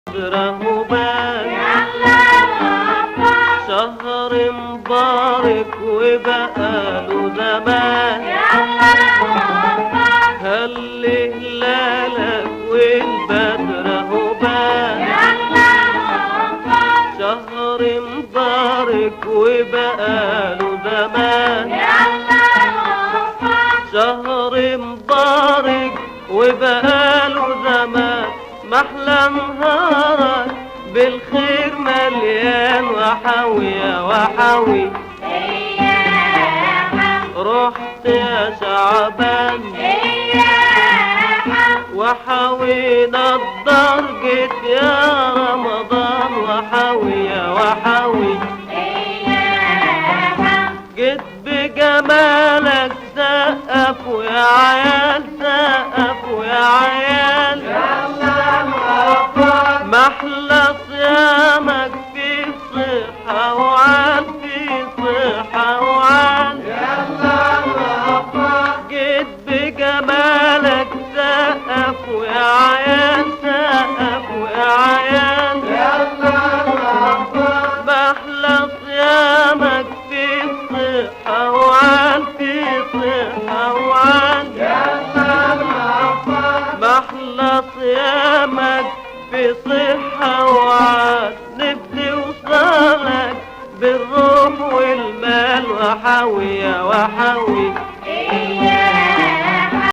رهبان شهر مبارك وبقاله زمان خلي هلالك والبدر هبان شهر مبارك وبقاله زمان شهر مبارك وبقاله زمان محلى نهارك بالخير مليان وحوي يا وحوي رحت يا شعبان وحوي نضر جيت يا رمضان وحوي يا وحوي جيت بجمالك سقفوا يا عيال سقفوا يا عيال محلى صيامك في صحة وعال في صحة وعال جيت بجمالك سقفوا يا عيال سقفوا يا عيال محلى صيامك في صحة وعال في صحة وعال محلى صيامك في صحة وعاد نبدي وصالك بالروح والمال وحوي يا وحوي